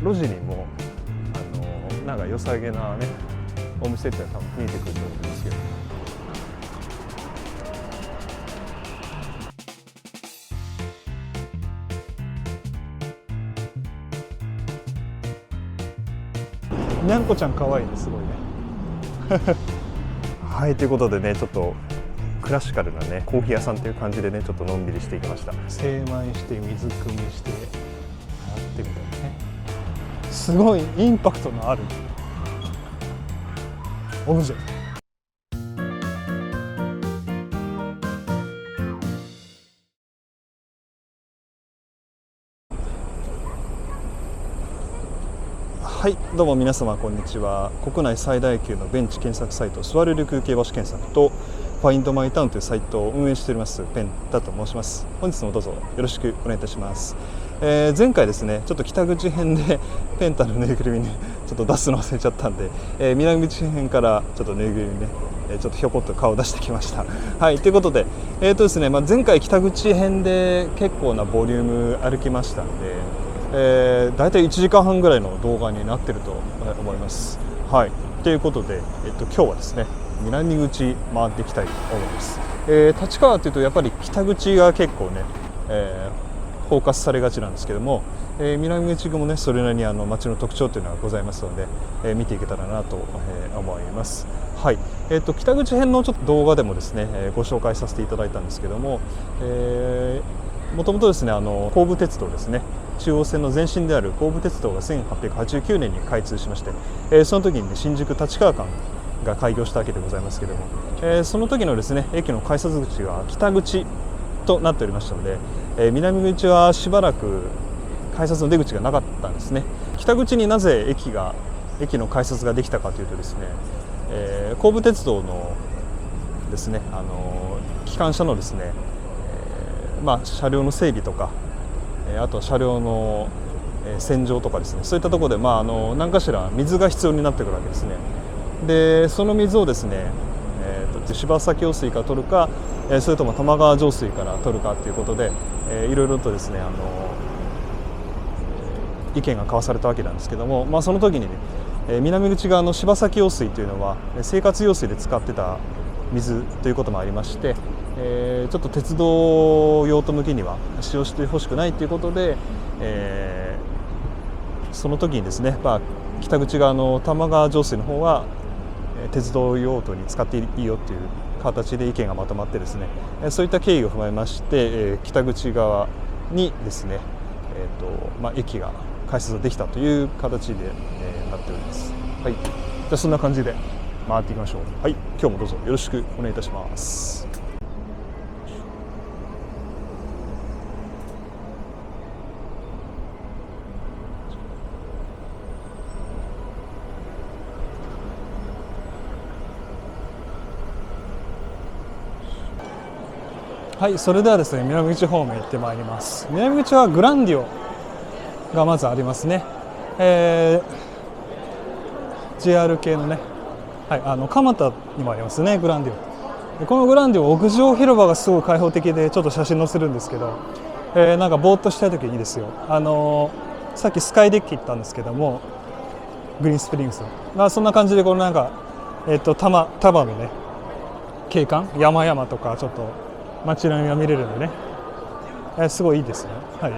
路地にもなんか良さげなねお店って多分見えてくると思うんですけど、にゃんこちゃん可愛いね、すごいねはい、ということでね、ちょっとクラシカルなねコーヒー屋さんという感じでね、ちょっとのんびりしていきました。精米して水汲みしてやってみたいね。すごいインパクトのあるオブジェ。はい、どうも皆様こんにちは。国内最大級のベンチ検索サイトスワルル空系橋検索とファインドマイタウンというサイトを運営しておりますペンタと申します。本日もどうぞよろしくお願いいたします。前回ですね、ちょっと北口編でペンタのぬいぐるみねちょっと出すの忘れちゃったんで、南口編からちょっとぬいぐるみねちょっとひょこっと顔を出してきました。はい、ということでですね、前回北口編で結構なボリューム歩きましたんで、だいたい1時間半ぐらいの動画になってると思います。はい、ということで、今日はですね南口回っていきたいと思います。立川というとやっぱり北口が結構ね、フォーカスされがちなんですけども、南口もねそれなりに街の特徴というのがございますので、見ていけたらなと、思います。はい、北口編のちょっと動画でもですね、ご紹介させていただいたんですけども、もともとですね後部鉄道ですね、中央線の前身である後部鉄道が1889年に開通しまして、その時に、ね、新宿立川間が開業したわけでございますけれども、その時のですね駅の改札口が北口となっておりましたので、南口はしばらく改札の出口がなかったんですね。北口になぜ駅の改札ができたかというとですね、後部鉄道のですね機関車のですね、車両の整備とか、あとは車両の洗浄とかですね、そういったところで、何かしら水が必要になってくるわけですね。でその水をですね、柴崎用水から取るか、それとも玉川上水から取るかということで、いろいろとですね意見が交わされたわけなんですけども、その時にね、南口側の柴崎用水というのは生活用水で使ってた水ということもありまして、ちょっと鉄道用途向けには使用してほしくないということで、その時にですね、北口側の玉川上水の方は鉄道用途に使っていいよという形で意見がまとまってですね、そういった経緯を踏まえまして、北口側にですね、駅が開設できたという形で、なっております。はい、じゃあそんな感じで回っていきましょう。はい、今日もどうぞよろしくお願いいたします。はい、それではですね南口方面行ってまいります。南口はグランディオがまずありますね。JR 系のね、はい、蒲田にもありますねグランディオ。でこのグランディオ屋上広場がすごい開放的でちょっと写真載せるんですけど、なんかぼーっとしたい時にですよ、さっきスカイデッキ行ったんですけどもグリーンスプリングスの、そんな感じでこのなんか、多摩のね景観山々とかちょっと街並みが見れるんでね、すごいいいですね。はい、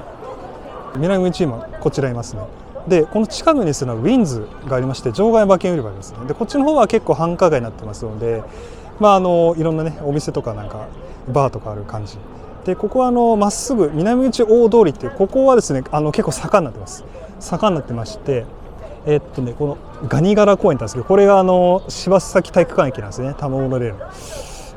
南口今こちらいますね。でこの近くにですねウィンズがありまして、場外馬券売り場ですね。でこっちの方は結構繁華街になってますので、いろんなねお店とかなんかバーとかある感じで、ここはまっすぐ南口大通りってここはですね結構坂になってます。坂になってまして、このガニ柄公園なんですけど、これが柴崎体育館駅なんですね。多摩モノレール、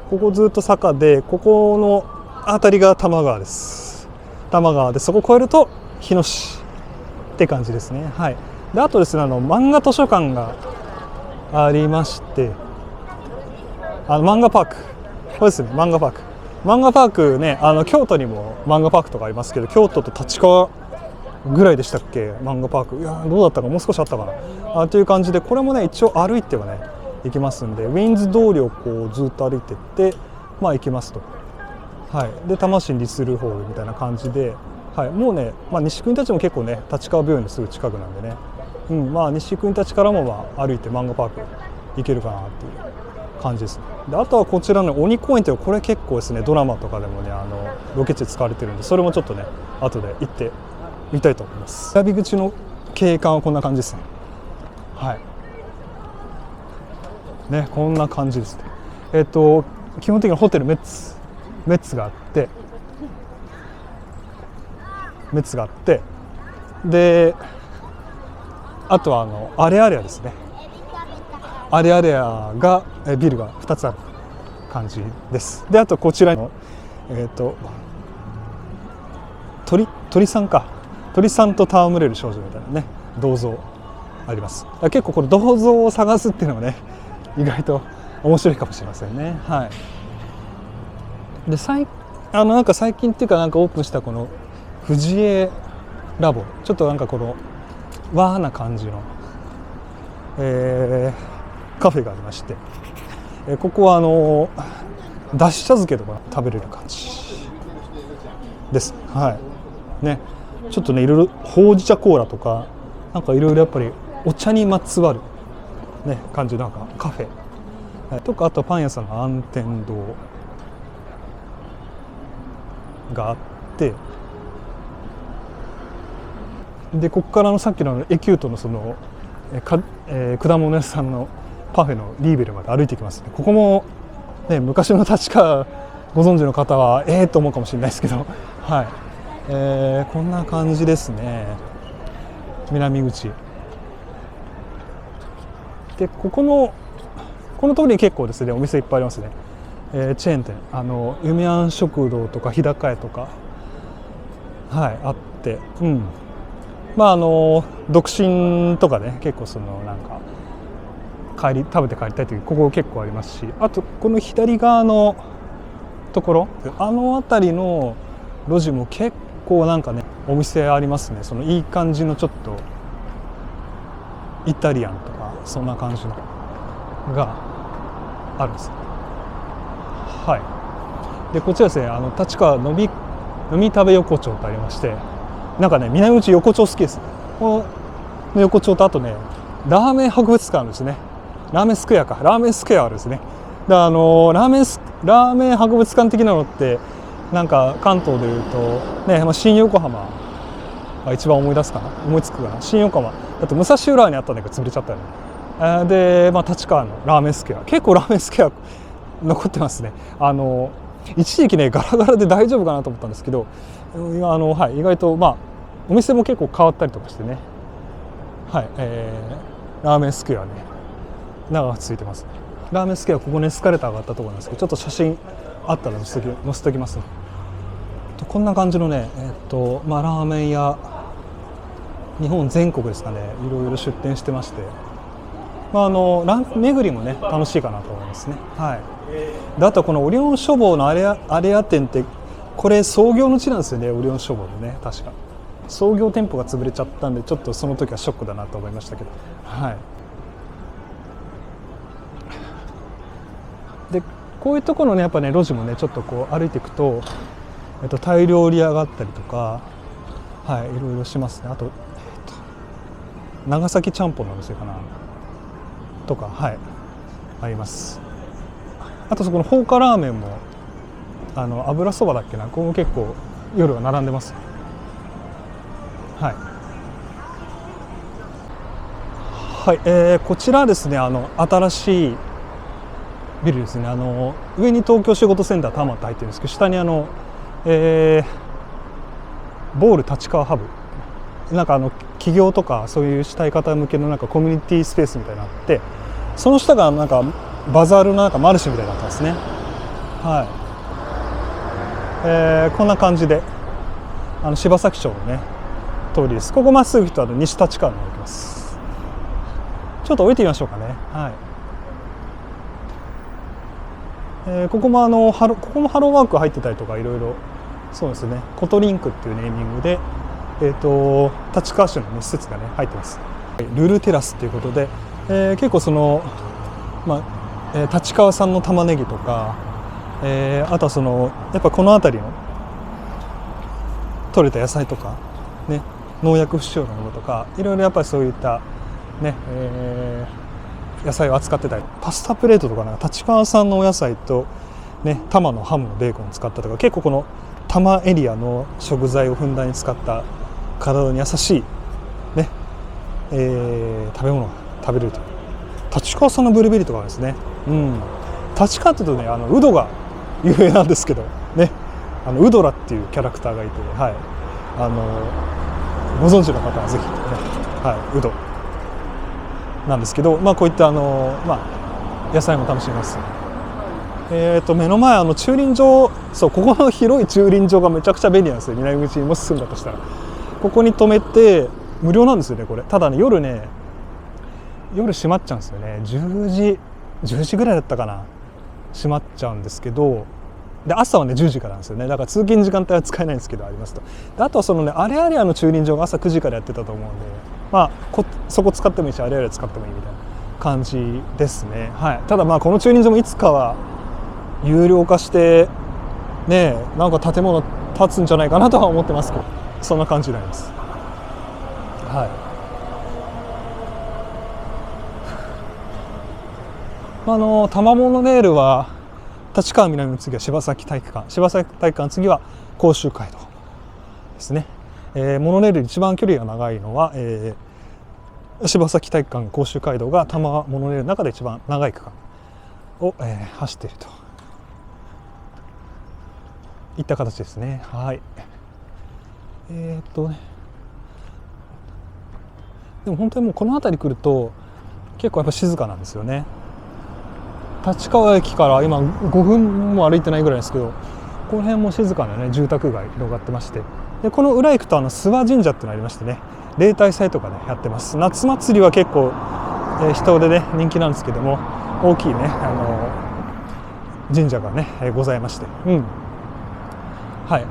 ここずっと坂で、ここの辺りが多摩川です。多摩川でそこを越えると日野市って感じですね。はい、であとですね漫画図書館がありまして、漫画パーク、これですね漫画パークね、京都にも漫画パークとかありますけど、京都と立川ぐらいでしたっけ漫画パーク。いやどうだったか、もう少しあったかなという感じで、これもね一応歩いてはね行きますんで、ウィンズ通りをこうずっと歩いていって行きますと。はい、で多摩市立ルホールみたいな感じで、はい、もうね、西国立も結構ね立川病院のすぐ近くなんでね、西国立からも歩いて漫画パーク行けるかなっていう感じです。であとはこちらの鬼公園っていうこれ結構ですねドラマとかでもねロケ地で使われてるんで、それもちょっとね後で行ってみたいと思います。選び口の景観はこんな感じですね。はいね、こんな感じですね。基本的にホテルメッツがあってで、あとはアレアレアですね。アレアレアがビルが2つある感じです。であとこちらの鳥さんと戯れる少女みたいなね銅像あります。結構これ銅像を探すっていうのもね意外と面白いかもしれませんね。はい。でなんか最近っていうかなんかオープンしたこの藤江ラボ、ちょっとなんかこの和な感じの、カフェがありまして、ここはだし茶漬けとか食べれる感じです。はいね、ちょっとねいろいろほうじ茶コーラとかなんかいろいろやっぱりお茶にまつわるね感じのなんかカフェ、とかあとパン屋さんの安天堂があって、でここからのさっきのエキュートのその果物屋さんのパフェのリーベルまで歩いてきますね。ここもね昔の立川ご存知の方はと思うかもしれないですけど、はい、こんな感じですね。南口でこの通りに結構ですねお店いっぱいありますね。チェーン店夢庵食堂とか日高屋とかあって、独身とかね結構そのなんか食べて帰りたいというここ結構ありますし、あとこの左側のところ辺りの路地も結構なんかねお店ありますね。そのいい感じのちょっとイタリアンとかそんな感じのがあるんです。はい。でこちらですね立川飲み食べ横丁とありまして、なんかね南口横丁好きです。この横丁とあとねラーメン博物館あるんですね。ラーメンスクエアあるんですね。でラーメン博物館的なのってなんか関東でいうとね、新横浜が一番思いつくかな。新横浜だと武蔵浦和にあったんだけど潰れちゃったよね。で立川のラーメンスクエア、結構ラーメンスクエア残ってますね。一時期ねガラガラで大丈夫かなと思ったんですけど、意外とお店も結構変わったりとかしてね、ラーメンスクエアね長くついてますね。ラーメンスクエアここねエスカレーターがあったところなんですけど、ちょっと写真あったら載せておきますね。こんな感じのねラーメン屋日本全国ですかねいろいろ出店してまして、ランプ巡りもね楽しいかなと思いますね。であとこのオリオン書房のアレア店ってこれ創業の地なんですよね。オリオン書房のね確か創業店舗が潰れちゃったんでちょっとその時はショックだなと思いましたけど、でこういうところのねやっぱね路地もねちょっとこう歩いていくと、タイ料理屋があったりとかいろいろしますね。あと、長崎ちゃんぽんのお店かなとかあります。あとそこの放火ラーメンも油そばだっけな、ここも結構夜は並んでます。こちらですね新しいビルですね。上に東京仕事センター多摩って入ってるんですけど、下にボール立川ハブなんか企業とかそういうしたい方向けのなんかコミュニティスペースみたいなのがあって、その下がなんかバザールのなんかマルシェみたいになってますね。こんな感じで柴崎町のね通りです。ここまっすぐ行くと西立川に行きます。ちょっと降りてみましょうかね。ここもハローワーク入ってたりとかいろいろ、そうですね、コトリンクっていうネーミングで、立川市の、施設がね入ってます。ルルテラスっていうことで、結構その、立川産の玉ねぎとか、あとはそのやっぱこの辺りの採れた野菜とかね、農薬不使用のものとかいろいろやっぱりそういったね、野菜を扱ってたり、パスタプレートとかなんか立川産のお野菜とね、多摩のハムのベーコンを使ったとか、結構この多摩エリアの食材をふんだんに使った体に優しいね、食べ物が食べれると。立川産のブルーベリーとかですね、立川って言うとね、ウドが有名なんですけどね、ウドラっていうキャラクターがいて、はい、ご存知の方はぜひね、はい、ウドなんですけど、こういった野菜も楽しめます。目の前駐輪場、そう、ここの広い駐輪場がめちゃくちゃ便利なんですよ。南口にもし住んだとしたらここに止めて無料なんですよね、これ。ただね、夜閉まっちゃうんですよね。10時ぐらいだったかな、閉まっちゃうんですけど、で朝はね10時からなんですよね。だから通勤時間帯は使えないんですけど、ありますと。であとはそのね、あれあれの駐輪場が朝9時からやってたと思うんで、そこ使ってもいいし、あれあれ使ってもいいみたいな感じですね。はい、ただこの駐輪場もいつかは有料化してね、なんか建物建つんじゃないかなとは思ってますけど、そんな感じになります。はい。多摩モノレールは立川南の次は柴崎体育館、柴崎体育館の次は甲州街道ですね。モノレール一番距離が長いのは、柴崎体育館、甲州街道が多摩モノレールの中で一番長い区間を、走っているといった形ですね。はい。でも本当にもうこの辺り来ると結構やっぱ静かなんですよね。立川駅から今5分も歩いてないぐらいですけど、この辺も静かなね住宅街広がってまして、でこの裏行くと諏訪神社ってのありましてね、例大祭とかねやってます。夏祭りは結構、人でね人気なんですけども、大きいね神社がね、ございまして、はい、や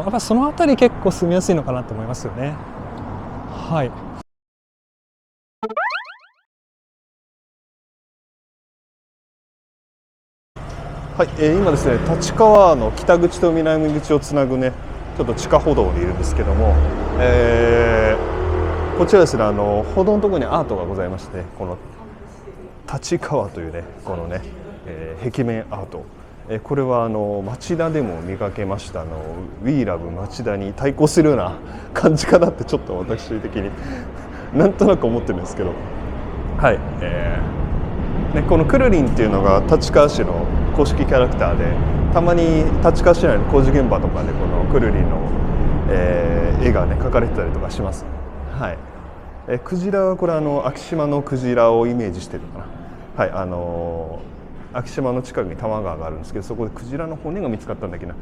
っぱその辺り結構住みやすいのかなと思いますよね。はい。はい、今ですね、立川の北口と南口をつなぐね、ちょっと地下歩道にいるんですけども、こちらですね、歩道のところにアートがございまして、この立川というね、このね、壁面アート、これは町田でも見かけましたWe Love 町田に対抗するような感じかなってちょっと私的になんとなく思ってるんですけど、はい、このくるりんっていうのが立川市の公式キャラクターで、たまに立川市内の工事現場とかでこのくるりんの、絵がね描かれてたりとかします。はい。クジラはこれ昭島のクジラをイメージしてるかな。はい、昭島の近くに多摩川があるんですけど、そこでクジラの骨が見つかったんだっけな。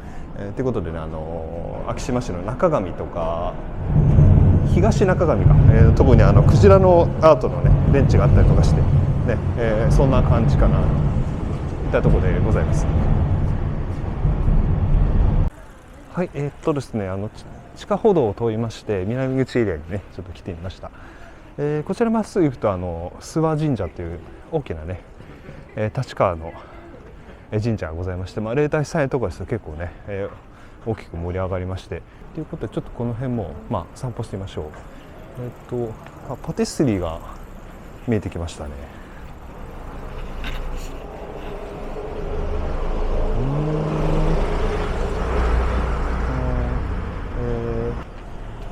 ということでね、昭島市の中上とか東中上か、とこにクジラのアートのねベンチがあったりとかしてね、そんな感じかなといったところでございます。はい、ですね、地下歩道を通りまして南口エリアにねちょっと来てみました。こちらまっすぐ行くと諏訪神社という大きなね、立川の神社がございまして、例大祭とかですと結構ね、大きく盛り上がりまして、ということでちょっとこの辺も散歩してみましょう。パティスリーが見えてきましたね。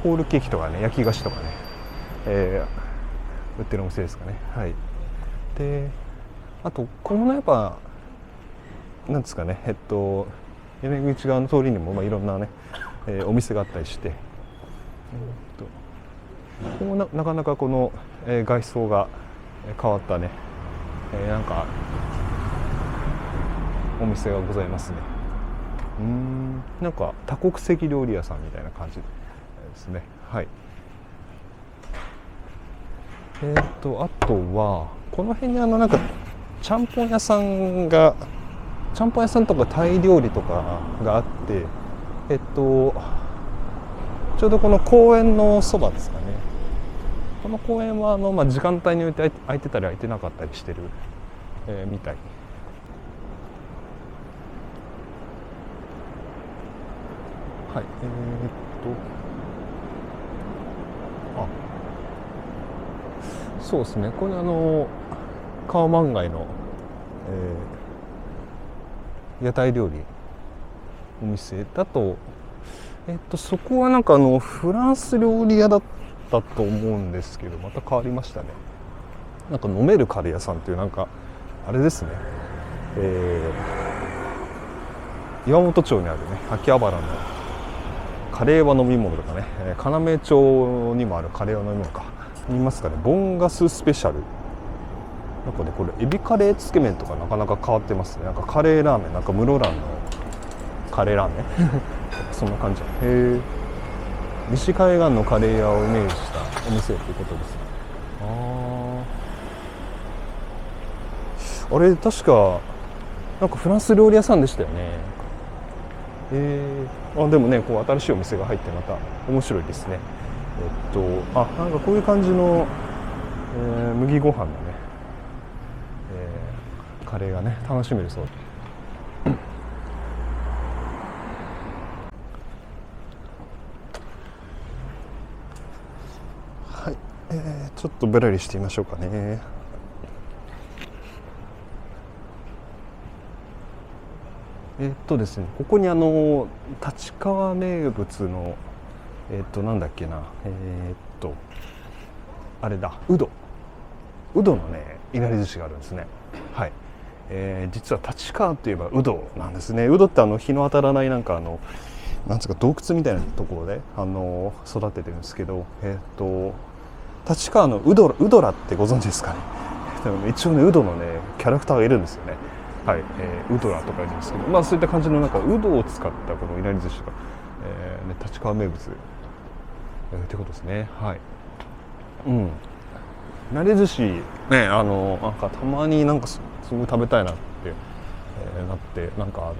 ホールケーキとかね、焼き菓子とかね、売ってるお店ですかね。はい。で、あとこのやっぱなんですかね、屋根口側の通りにもいろんなね、お店があったりして、ここもなかなかこの、外装が変わったね、なんかお店がございますね。なんか多国籍料理屋さんみたいな感じですね。はい。あとはこの辺になんかちゃんぽん屋さんとかタイ料理とかがあって、ちょうどこの公園のそばですかね。この公園は時間帯によって空いてたり空いてなかったりしてる、みたい。はい。あ、そうですね、これカオマンガイの、屋台料理お店だと、そこはなんかフランス料理屋だったと思うんですけど、また変わりましたね。なんか飲めるカレー屋さんっていう、なんかあれですね、岩本町にあるね、秋葉原のカレーは飲み物とかね、要町にもあるカレーは飲み物か言いますかね、ボンガススペシャル、なんかね、これエビカレーつけ麺とかなかなか変わってますね。なんかカレーラーメン、なんか室蘭のカレーラーメンそんな感じ。へえ。西海岸のカレー屋をイメージしたお店ということですね。あれ確かなんかフランス料理屋さんでしたよね。でもね、こう新しいお店が入ってまた面白いですね。なんかこういう感じの、麦ご飯のね、カレーがね楽しめるそうで。はい、ちょっとぶらりしてみましょうかね。ですね、ここに立川名物のなんだっけな、あれだ、うどのねいなり寿司があるんですね。はい、実は立川といえばうどなんですね。うどって日の当たらないなんかなんつうか洞窟みたいなところで育ててるんですけど、立川のうどらってご存知ですかね。一応ね、うどのねキャラクターがいるんですよね。はい、うどらとか言うんですけど、まあそういった感じのなんかうどを使ったこのいなり寿司が、立川名物、ってことですね。はい。うん。いなり寿司ね、なんかたまになんかすごい食べたいなって、なってなんか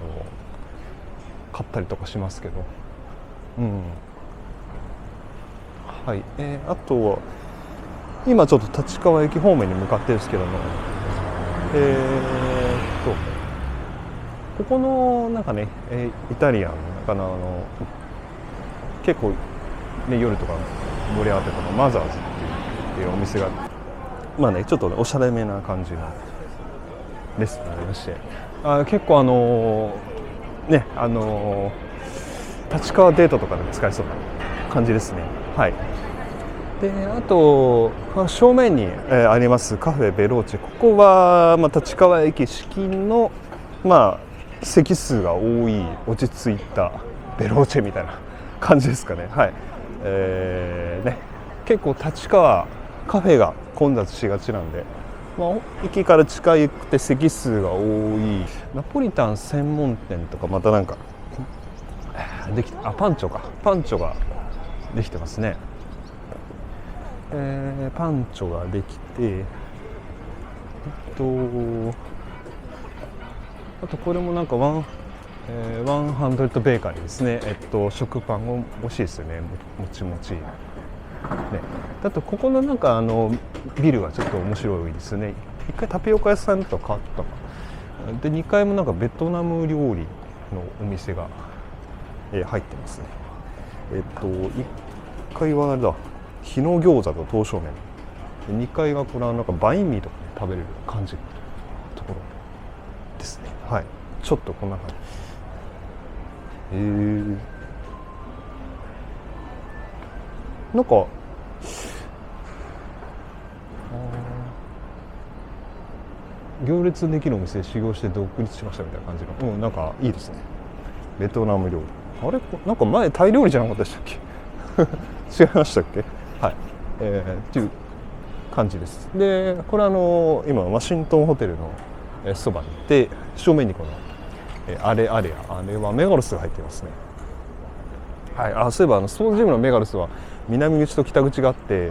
買ったりとかしますけど、うん。はい。あとは今ちょっと立川駅方面に向かってるんですけども、ここのなんかね、イタリアンかな、結構ね夜とか盛り上がってたのマザーズっていうお店が、まあねちょっと、ね、おしゃれめな感じのレストランがありまして、結構ね立川デートとかでも使えそうな感じですね。はい。であと正面に、ありますカフェベローチェ、ここは、立川駅市近の席数が多い落ち着いたベローチェみたいな感じですかね。はい。ね、結構立川カフェが混雑しがちなんで、駅から近くて席数が多いナポリタン専門店とかまたなんかできて、パンチョができてますね。パンチョができて、あとこれもなんかワンハンドレッドベーカリーですね。食パンも美味しいですよね。もちもち。ね。あとここのなんかビルはちょっと面白いですね。一回タピオカ屋さんと変わったか。で2階もなんかベトナム料理のお店が、入ってますね。1階はあれだ。日野餃子と刀削麺。2階がこれはなんかバインミーとか、ね、食べれる感じのところですね。はい。ちょっとこんな感じ。なんか行列できるお店で修行して独立しましたみたいな感じの、なんかいいですね。ベトナム料理、あれなんか前タイ料理じゃなかったでしたっけ違いましたっけ。はい、っていう感じです。でこれ今ワシントンホテルのそばにいて、正面にこのあれはメガロスが入っていますね。はい。そういえばスポーツジムのメガロスは南口と北口があって、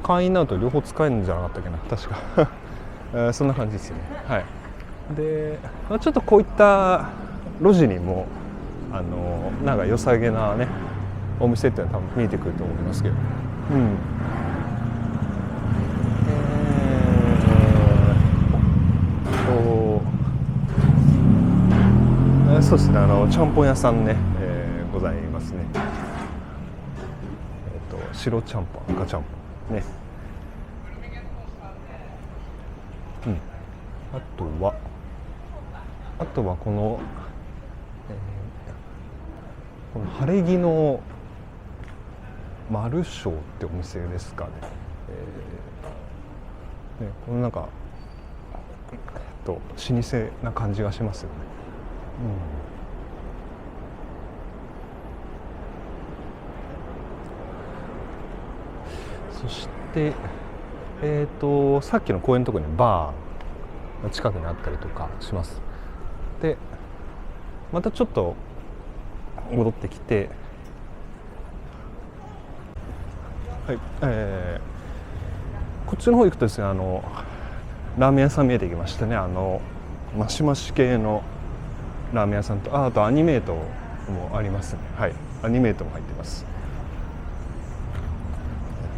会員になると両方使えるんじゃなかったっけな、確かそんな感じですよね。はい。で、ちょっとこういった路地にもなんか良さげなねお店っていうのは多分見えてくると思いますけど、そうですね、ちゃんぽん屋さんね、ございますね。白ちゃんぽん、赤ちゃんぽんね。あとはこの、この晴れ着のマルショーってお店ですかね。このなんか老舗な感じがしますよね。そして、さっきの公園のところにバーが近くにあったりとかします。でまたちょっと戻ってきて、はい、こっちの方行くとですね、ラーメン屋さん見えてきましたね。マシマシ系のラーメン屋さんと、あとアニメートもありますね。はい、アニメートも入ってます。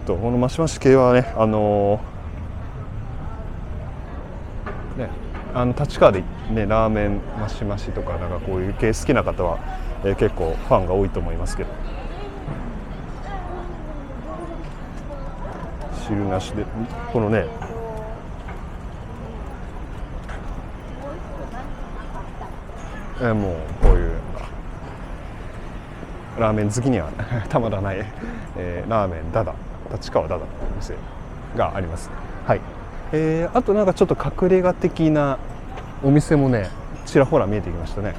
このマシマシ系はね、立川でね、ラーメンマシマシとかなんかこういう系好きな方は、結構ファンが多いと思いますけど、汁なしでこのね、もうこういうラーメン好きにはたまらない、ラーメンダダ、立川ダダのお店があります。はい。あとなんかちょっと隠れ家的なお店もね、ちらほら見えてきましたね。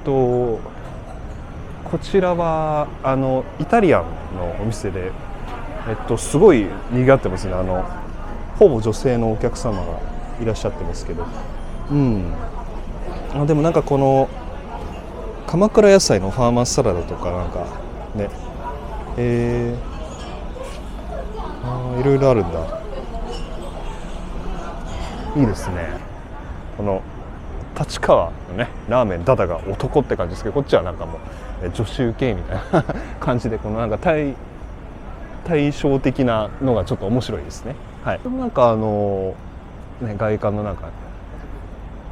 こちらはイタリアンのお店で、すごい賑わってますね。ほぼ女性のお客様がいらっしゃってますけど、でもなんかこの鎌倉野菜のファーマーサラダとかなんかね、いろいろあるんだ。いいですね。この立川のねラーメンダダが男って感じですけど、こっちはなんかもう女子受けみたいな感じで、このなんか対照的なのがちょっと面白いですね。はい。なんか外観のなんか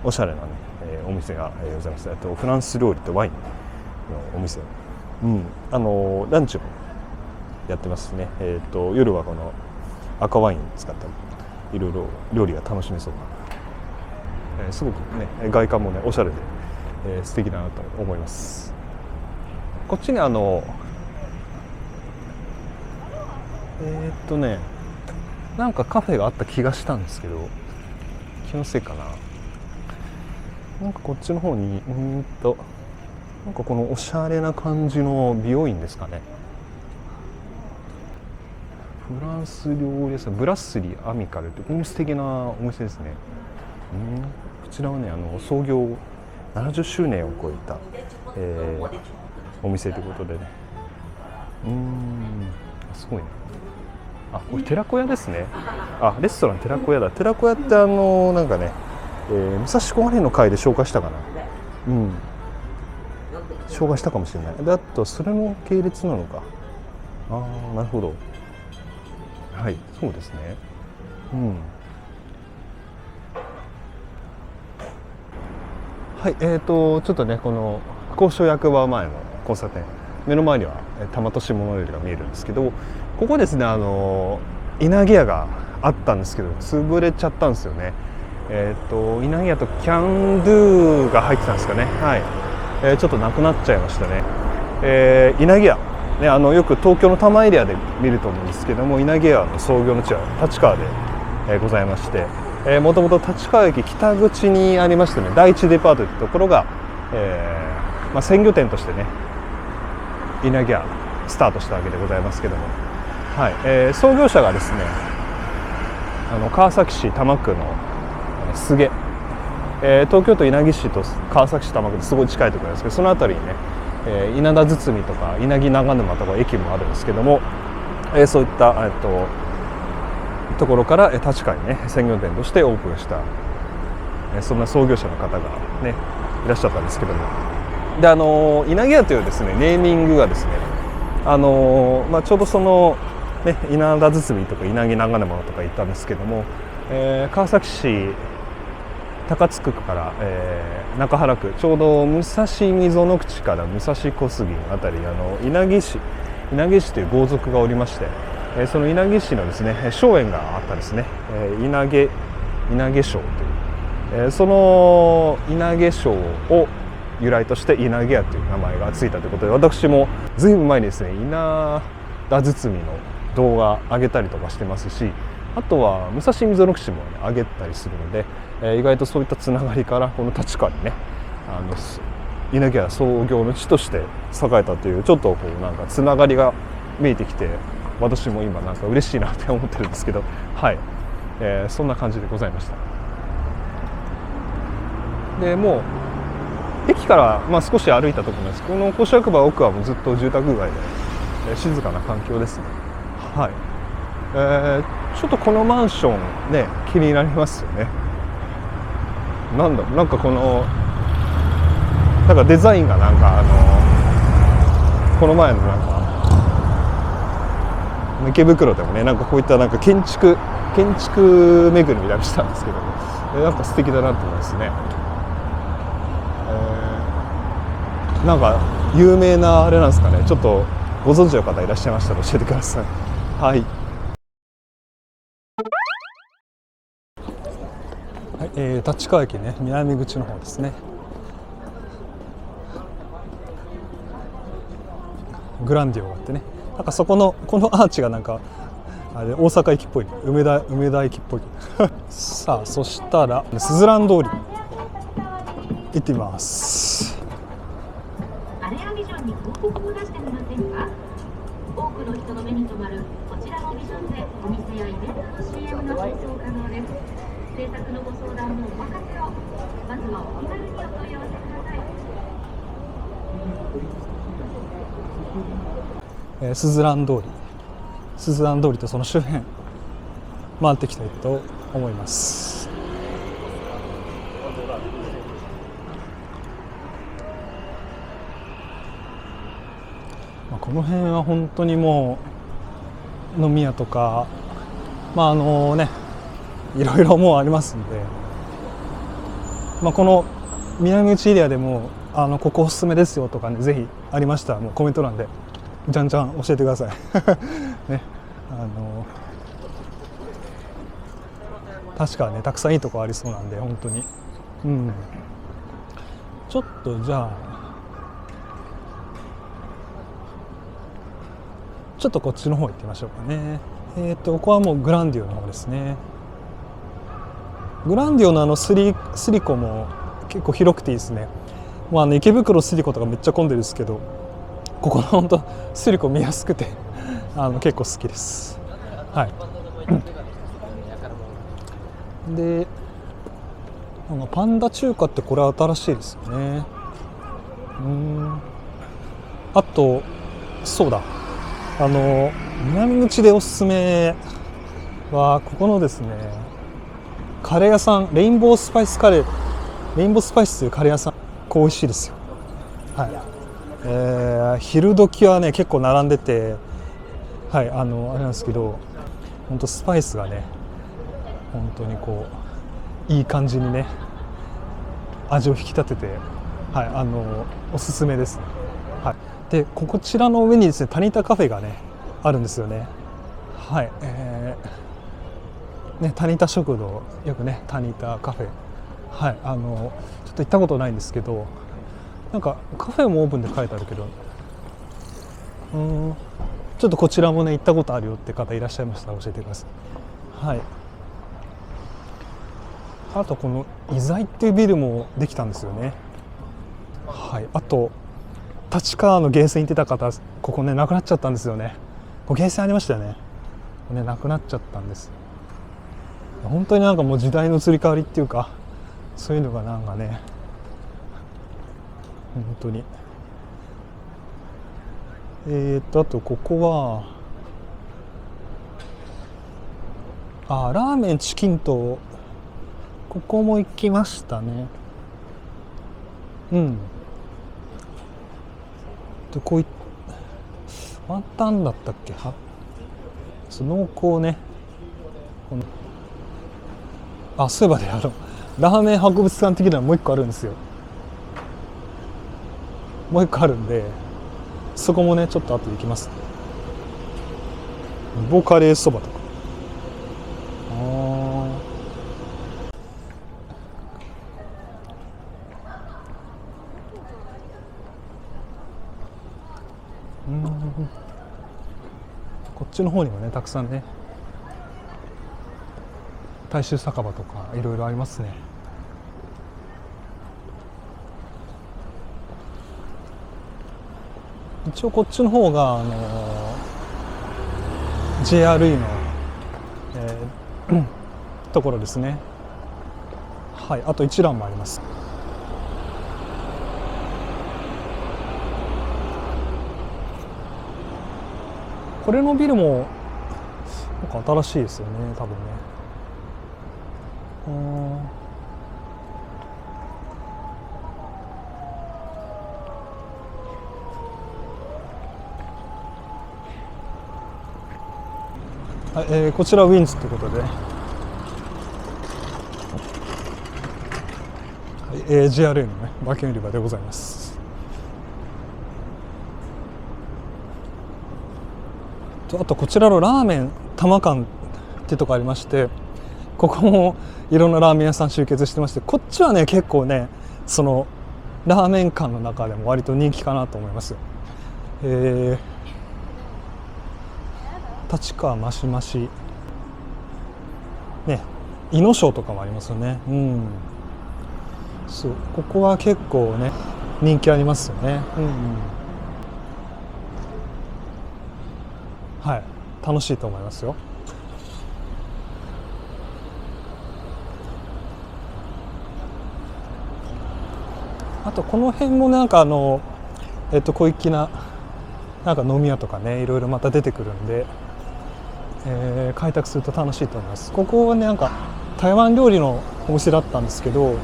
おしゃれなね、お店がございます。フランス料理とワインのお店、ランチもやってますね。夜はこの赤ワイン使ったりいろいろ料理が楽しめそうな、すごくね外観もねおしゃれで、素敵だなと思います。こっちになんかカフェがあった気がしたんですけど、気のせいかな。なんかこっちの方になんかこのおしゃれな感じの美容院ですかね。フランス料理屋さんブラッスリーアミカルという素敵なお店ですね。こちらはね創業70周年を超えた、お店ということでね、すごいね。これ寺子屋ですね。レストラン寺子屋だ。寺子屋ってなんかね、武蔵小金井の会で紹介したかな。紹介したかもしれない。であとそれの系列なのか。なるほど。はい、そうですね。はい、ちょっとねこの交渉役場前の交差点、目の前には多摩都市モノレールが見えるんですけど、ここですね稲毛屋があったんですけど潰れちゃったんですよね。稲毛屋とキャンドゥが入ってたんですかね。はい、ちょっとなくなっちゃいましたね。稲毛屋ね、よく東京の多摩エリアで見ると思うんですけども、稲毛屋の創業の地は立川で、ございまして、もともと立川駅北口にありましてね、第一デパートというところが、鮮魚店としてね稲毛屋スタートしたわけでございますけども、はい、創業者がですね川崎市多摩区の菅毛、東京都稲城市と川崎市多摩区ですごい近いところなんですけど、その辺りにね稲田堤とか稲城長沼とか駅もあるんですけども、そういったところから立川にね鮮魚店としてオープンした、そんな創業者の方がねいらっしゃったんですけども、で稲毛屋というですねネーミングがですねちょうどその、ね、稲田堤とか稲城長沼とか行ったんですけども、川崎市高津区から、中原区ちょうど武蔵溝の口から武蔵小杉のあたり稲城市稲毛市という豪族がおりまして、その稲毛市のですね荘園があったですね、稲毛荘という、その稲毛荘を由来として稲毛屋という名前がついたということで、私もずいぶん前にですね稲田堤の動画上げたりとかしてますし、あとは武蔵溝の口も、ね、上げたりするので、意外とそういったつながりからこの立川にね稲毛屋創業の地として栄えたという、ちょっとこうなんかつながりが見えてきて、私も今なんか嬉しいなって思ってるんですけど、はい、そんな感じでございました。でもう駅から、少し歩いたところなんです。この公衆役場奥はもうずっと住宅街で、静かな環境ですね。はい、ちょっとこのマンションね気になりますよね。なんかこのなんかデザインがなんかこの前のなんか池袋でもねなんかこういったなんか建築巡りみたいにしたんですけども、なんか素敵だなと思いますね。なんか有名なあれなんですかね、ちょっとご存知の方いらっしゃいましたら教えてください。はい、立川駅ね南口の方ですね。グランディオがあってね、なんかそこのこのアーチがなんかあれ大阪駅っぽい、梅田駅っぽいさあそしたらすずらん通り行ってみます。アレアビジョンに広告を出してみませんか。多くの人の目に留まるこちらのビジョンでお店やイベントの CM の放送可能です。制作のご相談もお任せを。まずはお気軽にお問い合わせください。すずらん通りとその周辺回っていきたいと思います。この辺は本当にもう飲み屋とかいろいろもうありますんで、この南口エリアでもここおすすめですよとかね、ぜひありましたらもうコメント欄でじゃんじゃん教えてくださいね、確かねたくさんいいとこありそうなんで本当に、ちょっとじゃあちょっとこっちの方行ってみましょうかね。ここはもうグランディオの方ですね。グランディオのスリコも結構広くていいですね。もう池袋スリコとかめっちゃ混んでるんですけど、ここの本当スリコ見やすくて結構好きです。はいでパンダ中華ってこれ新しいですよね。あとそうだ南口でおすすめはここのですねカレー屋さん、レインボースパイスというカレー屋さん、こう美味しいですよ。はい、昼時はね結構並んでて、はい、あれなんですけど、本当スパイスがね本当にこういい感じにね味を引き立てて、はい、おすすめです、ね。はい、でこちらの上にですねタニタカフェがねあるんですよね。はい、タニタ食堂、よくねタニタカフェ、はい、ちょっと行ったことないんですけど、なんかカフェもオープンで書いてあるけど、ちょっとこちらもね行ったことあるよって方いらっしゃいましたら教えてください。はい、あとこのイザイっていうビルもできたんですよね。はい、あと立川のゲーセン行ってた方、ここねなくなっちゃったんですよね。ゲーセンありましたよね。なくなっちゃったんです。本当になんかもう時代の移り変わりっていうか、そういうのがなんかね本当にあとここはラーメンチキンとここも行きましたね。でこういワンタンだったっけ、濃厚ね。そういえばねラーメン博物館的なのもう一個あるんですよ。もう一個あるんでそこもねちょっと後で行きます。イボカレーそばとか、こっちの方にもねたくさんね大衆酒場とかいろいろありますね。一応こっちの方がJRE の、ところですね。はい、あと一覧もあります。これのビルもなんか新しいですよね、多分ね。はい、こちらウィンズということで、JRA のね馬券売り場でございます。あとこちらのラーメン玉館っていうとこありまして、ここもいろんなラーメン屋さん集結してまして、こっちはね結構ねそのラーメン館の中でも割と人気かなと思いますよ。立川マシマシね、伊野庄とかもありますよね。そう、ここは結構ね人気ありますよね。はい、楽しいと思いますよ。あとこの辺もなんか小粋ななんか飲み屋とかねいろいろまた出てくるんで、開拓すると楽しいと思います。ここはねなんか台湾料理のお店だったんですけど、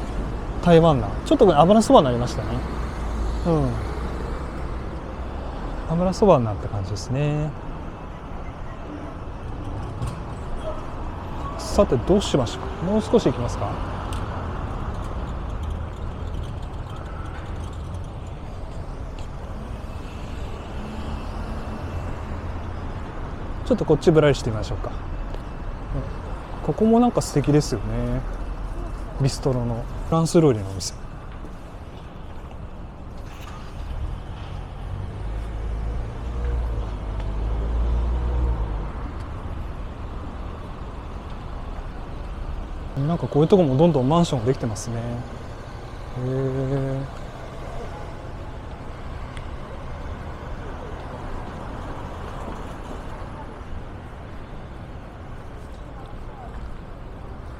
台湾なちょっと油そばになりましたね。油そばになった感じですね。さてどうしましょうか。もう少し行きますか。ちょっとこっちぶらりしてみましょうか。ここもなんか素敵ですよね。ビストロのフランス料理のお店。なんかこういうとこもどんどんマンションができてますね。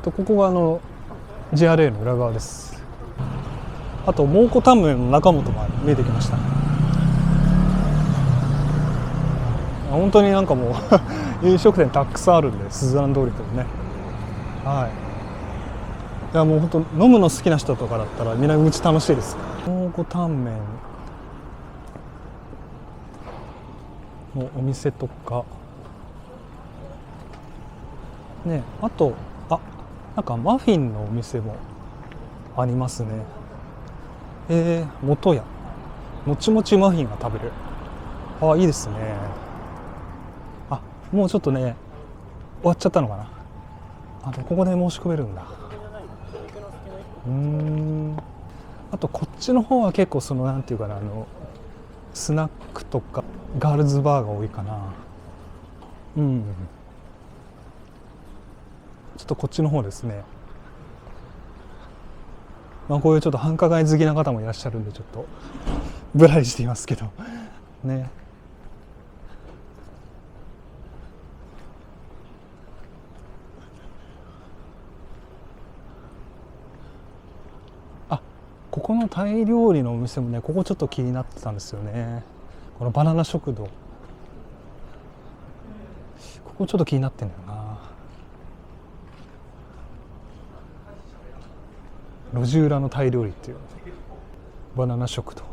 ここがJRA の裏側です。あと蒙古タンメンの中本も見えてきました。本当になんかもう飲食店たくさんあるんで、スズラン通りともね。はい。いやもう本当飲むの好きな人とかだったら南口楽しいです。蒙古タンメンのお店とかね、あとなんかマフィンのお店もありますね。元屋もちもちマフィンが食べれる。いいですね。もうちょっとね終わっちゃったのかな。でここで申し込めるんだ。あとこっちの方は結構そのなんていうかな、スナックとかガールズバーが多いかな。ちょっとこっちの方ですね。こういうちょっと繁華街好きな方もいらっしゃるんでちょっとぶらりしていますけどね。ここのタイ料理のお店もね、ここちょっと気になってたんですよね。このバナナ食堂、ここちょっと気になってんだよな。路地裏のタイ料理っていうバナナ食堂。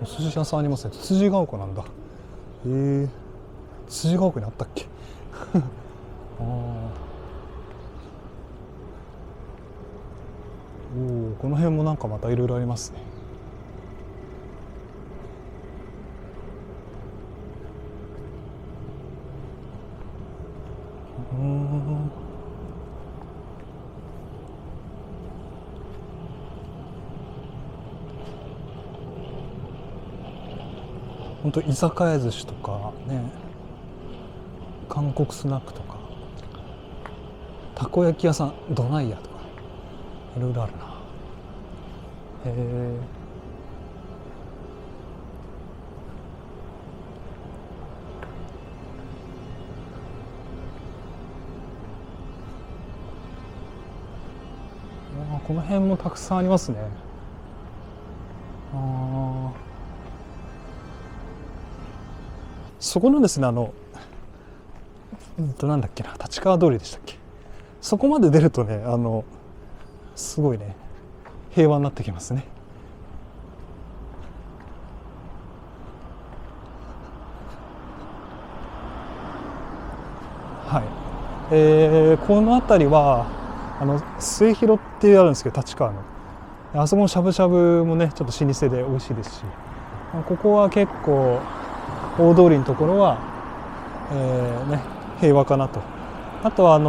お寿司屋さんありますね。辻ヶ丘なんだ。辻ヶ丘にあったっけあお、この辺もなんかまたいろいろありますね。本当居酒屋寿司とかね、韓国スナックとかたこ焼き屋さん、どないやとかいろいろあるな。へえ。この辺もたくさんありますね。そこのですね、なんだっけな、立川通りでしたっけ。そこまで出るとね、すごいね、平和になってきますね。はい。この辺りは末広ってあるんですけど、立川のあそこのしゃぶしゃぶもねちょっと老舗で美味しいですし、ここは結構大通りのところは、平和かなと。あとは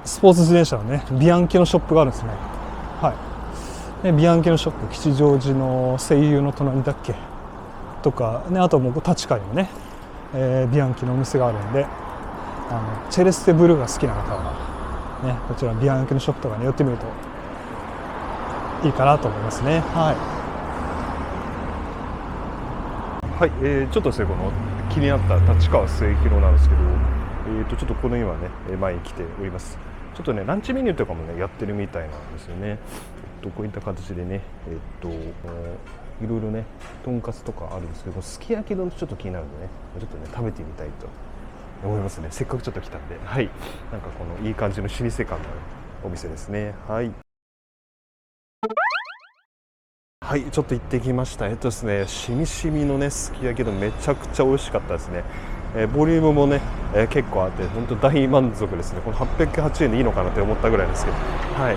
スポーツ自転車のねビアンキのショップがあるんですね。はい。ビアンキのショップ、吉祥寺の声優の隣だっけとかね、あともう立川にもね、ビアンキのお店があるんで、チェレステブルーが好きな方はね、こちらビアンキのショップとかに寄ってみるといいかなと思いますね。はい。はい、ちょっとですね、この気になった立川末広なんですけど、ちょっとこの今ね前に来ております。ちょっとねランチメニューとかもねやってるみたいなんですよね。こういった形でね、いろいろねとんかつとかあるんですけど、すき焼き丼ちょっと気になるんでね、ちょっとね食べてみたいと思いますね。せっかくちょっと来たんで、はい、なんかこのいい感じの老舗感のお店ですね。はい。はい、ちょっと行ってきました。ですね、しみしみのねすき焼き丼めちゃくちゃ美味しかったですね。ボリュームもね、結構あって本当大満足ですね。この808円でいいのかなって思ったぐらいですけど、はい。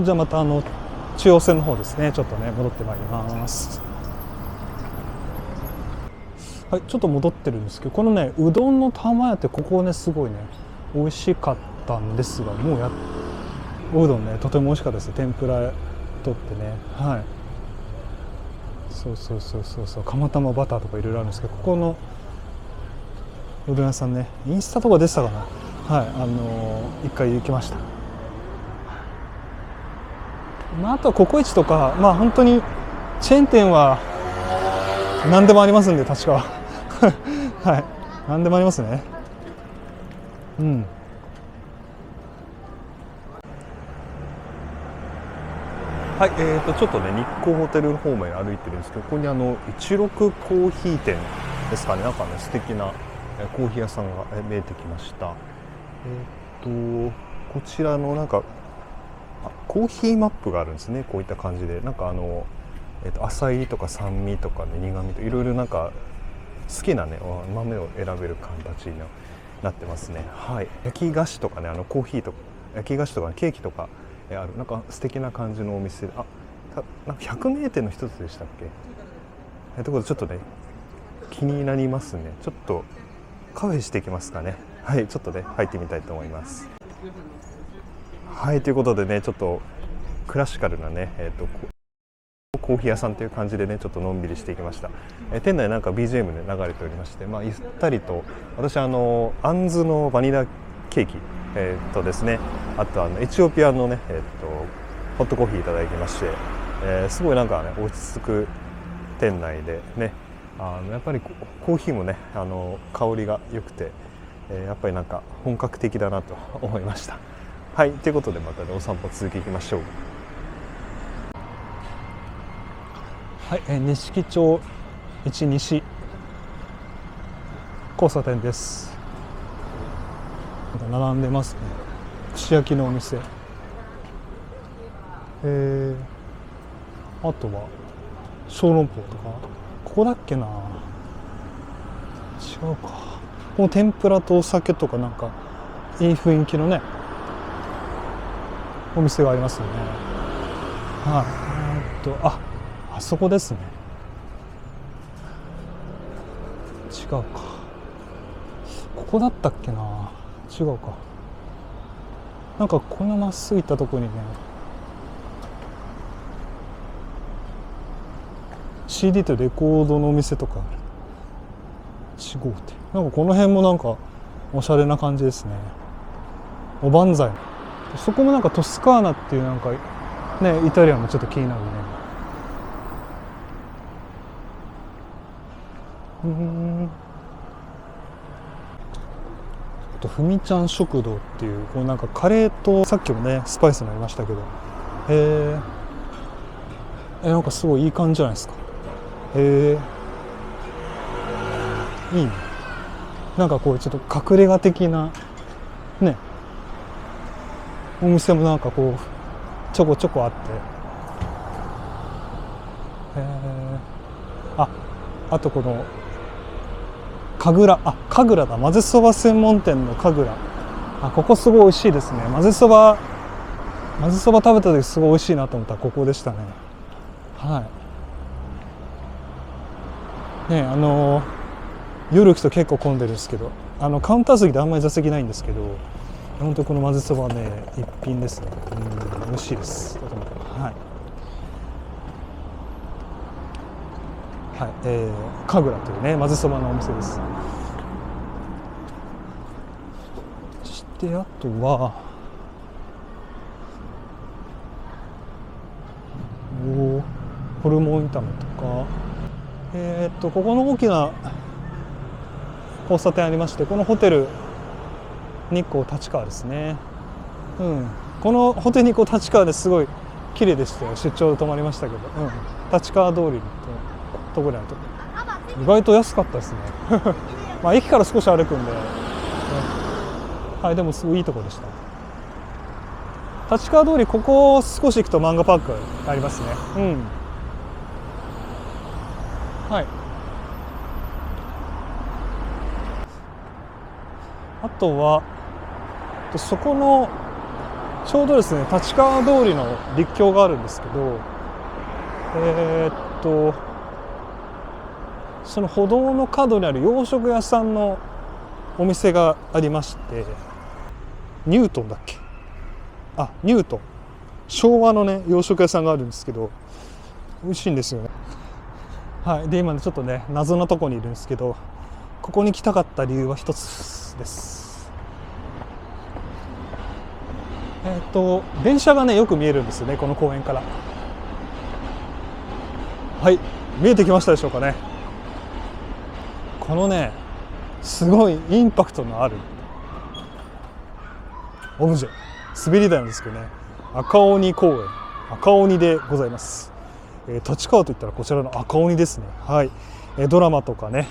じゃあまた中央線の方ですね、ちょっとね戻ってまいります。はい、ちょっと戻ってるんですけど、このねうどんの玉屋ってここねすごいね美味しかったんですが、もうおうどんねとても美味しかったです。天ぷらとってね、はい、そう釜玉バターとかいろいろあるんですけど、ここのうどん屋さんねインスタとか出てたかな。はい、一回行きました。あとはココイチとか、本当にチェーン店は何でもありますんで、確かはい、何でもありますね。うん。はい、ちょっとね日光ホテルの方まで歩いてるんですけど、ここに16コーヒー店ですかね、なんかね素敵なコーヒー屋さんが見えてきました。こちらのなんかコーヒーマップがあるんですね。こういった感じで、なんか浅いとか酸味とかね苦味といろいろなんか好きなね豆を選べる形になってますね。はい。焼き菓子とかねコーヒーとか焼き菓子とか、ね、ケーキとかあるなんか素敵な感じのお店で、なんか百名店の一つでしたっけ。ということでちょっとね気になりますね。ちょっとカフェしていきますかね。はい、ちょっとね入ってみたいと思います。はい、ということでねちょっとクラシカルなねコーヒー屋さんという感じでねちょっとのんびりしていきました。店内なんか BGM で流れておりまして、ゆったりと私あんずのバニラケーキですね、あとエチオピアのねホットコーヒーいただきまして、すごいなんかね落ち着く店内でね、やっぱりコーヒーもね香りが良くて、やっぱりなんか本格的だなと思いました。はい、ということでまたねお散歩続きいきましょう。はい、錦町1西交差点です。並んでますね、串焼きのお店。あとは小籠包とかここだっけな、違うか。この天ぷらとお酒とかなんかいい雰囲気のねお店がありますよね。はい、あそこですね。違うか、ここだったっけな、違うか。なんかこのまっすぐ行ったところにね CD とレコードのお店とかある。1号店、なんかこの辺もなんかおしゃれな感じですね。おばんざい、そこもなんかトスカーナっていうなんかねイタリアンもちょっと気になるね。あとふみちゃん食堂っていう、こうなんかカレーとさっきもねスパイスになりましたけど、なんかすごいいい感じじゃないですか。いいね。なんかこうちょっと隠れ家的なねお店もなんかこうちょこちょこあって、あとこの神楽だ、混ぜそば専門店の神楽、ここすごい美味しいですね。混ぜそば食べた時すごい美味しいなと思ったらここでしたね。はいね、夜行くと結構混んでるんですけど、カウンター席であんまり座席ないんですけど、本当にこの混ぜそばはね一品ですね。美味しいです。神楽というね混ぜそばのお店です。そしてあとはホルモン炒めとか、ここの大きな交差点ありまして、このホテル日光立川ですね。このホテル日光立川ですごい綺麗でしたよ。出張で泊まりましたけど、立川通りのところにあると意外と安かったですねまあ駅から少し歩くんで、でもすごいいいところでした。立川通り、ここ少し行くと漫画パークありますね。あとはそこのちょうどですね立川通りの陸橋があるんですけど、その歩道の角にある洋食屋さんのお店がありまして、ニュートンだっけ、ニュートン、昭和のね洋食屋さんがあるんですけど美味しいんですよね。で今ちょっとね謎のとこにいるんですけど、ここに来たかった理由は一つです。電車がねよく見えるんですよね、この公園から。見えてきましたでしょうかね。このねすごいインパクトのあるオブジェ、滑り台なんですけどね、赤鬼公園、赤鬼でございます。立川といったらこちらの赤鬼ですね。ドラマとかね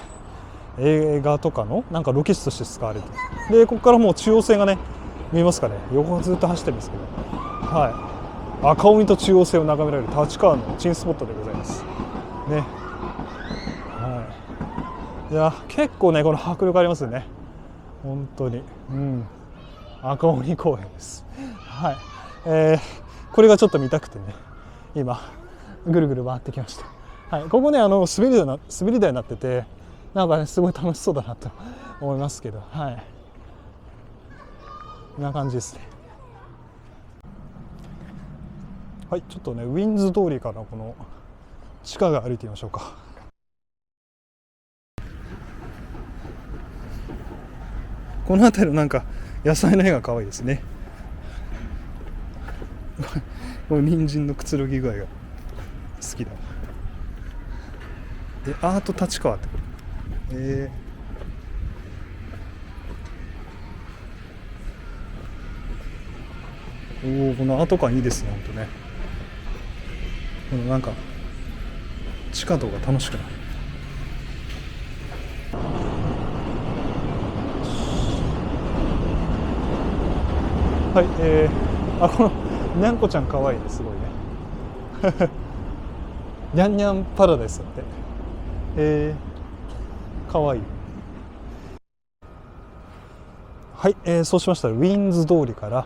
映画とかのなんかロケ地として使われて、でここからもう中央線がね見えますかね、横がずっと走ってるんですけど、赤鬼と中央線を眺められる立川の珍スポットでございますね。いや結構ねこの迫力ありますよね本当に。赤鬼公園です。これがちょっと見たくてね今ぐるぐる回ってきました。ここね滑り台になってて、なんかねすごい楽しそうだなと思いますけど、こんな感じですね。ちょっとねウィンズ通りからこの地下が歩いてみましょうか。この辺りのなんか野菜の絵が可愛いですねこの人参のくつろぎ具合が好きだ。でアート立川ってこのアート感いいですね本当ね。このなんか地下道が楽しくなる。このにゃんこちゃん可愛いね、すごいねニャンニャンパラダイスだってかわいい。はい、そうしましたらウィンズ通りから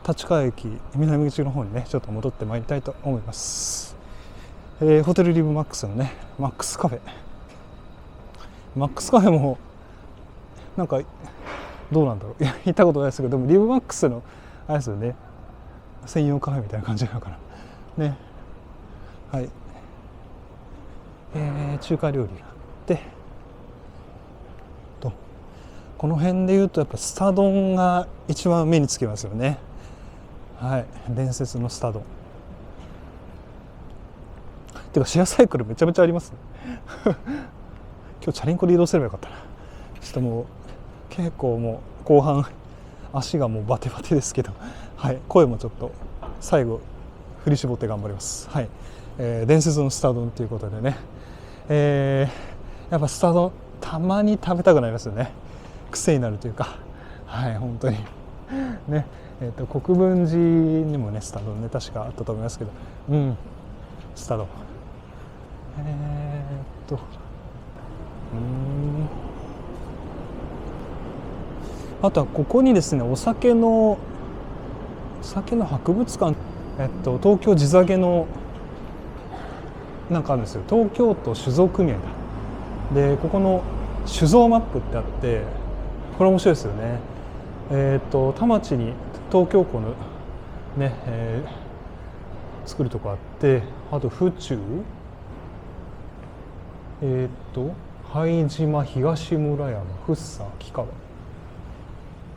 立川駅南口の方にねちょっと戻ってまいりたいと思います。ホテルリブマックスのねマックスカフェもなんかどうなんだろう、いや行ったことないですけど、でもリブマックスのあれですよね、専用カフェみたいな感じなのかなね。はい、中華料理があってと、この辺でいうとやっぱスタ丼が一番目につきますよね。はい、伝説のスタ丼てかシェアサイクルめちゃめちゃありますね今日チャリンコで移動すればよかったな。ちょっともう結構もう後半足がもうバテバテですけど、はい、声もちょっと最後振り絞って頑張ります。はい、伝説のスタ丼ということでね、やっぱスタ丼たまに食べたくなりますよね。癖になるというか、はい本当にね、国分寺にもねスタ丼ね確かあったと思いますけど、スタ丼あとはここにですねお酒の博物館、東京地酒のなんかあるんですよ。東京都酒造組合だ。でここの酒造マップってあって、これ面白いですよね。田町に東京港のね、作るとこあって、あと府中拝島、東村山、福生、秋川、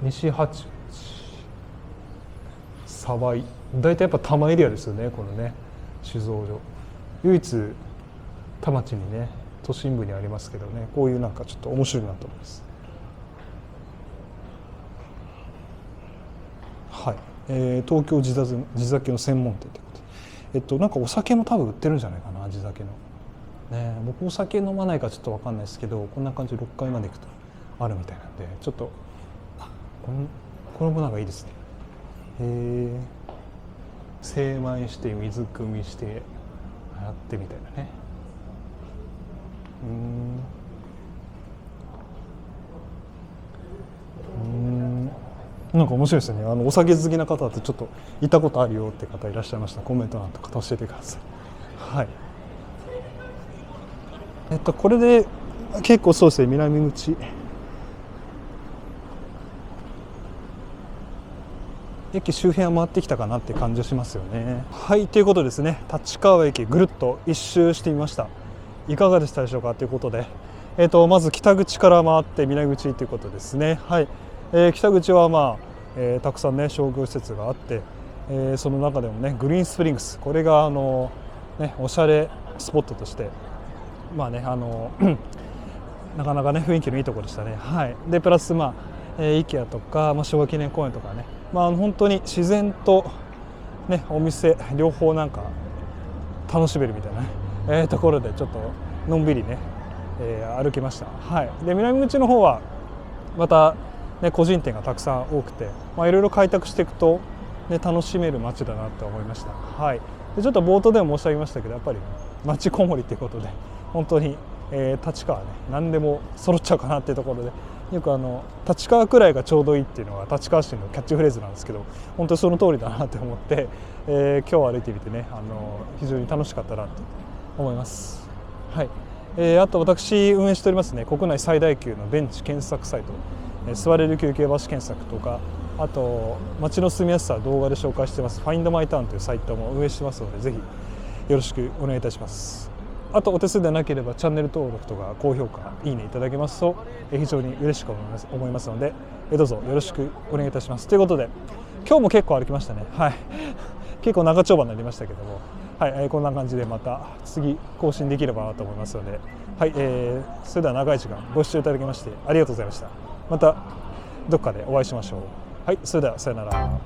西八王子、鯖江、大体やっぱ多摩エリアですよね。このね酒造所唯一田町にね都心部にありますけどね、こういうなんかちょっと面白いなと思います。はい、東京地酒の専門店ということで、なんかお酒も多分売ってるんじゃないかな、地酒のね。僕お酒飲まないからちょっと分かんないですけど、こんな感じで6階まで行くとあるみたいなんで、ちょっとこれもなんかいいですね。精米して水汲みしてやってみたいなね。なんか面白いですね。お酒好きな方ってちょっと行ったことあるよって方いらっしゃいましたらコメント欄とか教えてください。はい。これで結構そうですね、南口駅周辺は回ってきたかなって感じがしますよね。はい、ということですね、立川駅ぐるっと一周してみました。いかがでしたでしょうかということで、まず北口から回って南口ということですね。はい、北口はたくさんね商業施設があって、その中でもねグリーンスプリングス、これがおしゃれスポットとしてなかなかね雰囲気のいいところでしたね。はい、でプラスIKEA とか、昭和記念公園とかね、本当に自然と、ね、お店両方なんか楽しめるみたいな、ところでちょっとのんびりね、歩きました。はい、で南口の方はまた、ね、個人店がたくさん多くて、いろいろ開拓していくと、ね、楽しめる街だなと思いました。はい、でちょっと冒頭でも申し上げましたけど、やっぱり街こもりということで本当に、立川ね何でも揃っちゃうかなっていうところで、よく立川くらいがちょうどいいっていうのが立川市のキャッチフレーズなんですけど、本当にその通りだなと思って、今日歩いてみてね非常に楽しかったなと思います。はい、あと私運営しておりますね国内最大級のベンチ検索サイト、座れる休憩場所検索とか、あと街の住みやすさを動画で紹介してます Find My Town というサイトも運営してますので、ぜひよろしくお願いいたします。あとお手数でなければチャンネル登録とか高評価いいねいただけますと非常に嬉しく思いますので、どうぞよろしくお願いいたします。ということで今日も結構歩きましたね。はい、結構長丁場になりましたけども、はい、こんな感じでまた次更新できればなと思いますので、はい、それでは長い時間ご視聴いただきましてありがとうございました。またどっかでお会いしましょう。はい、それではさよなら。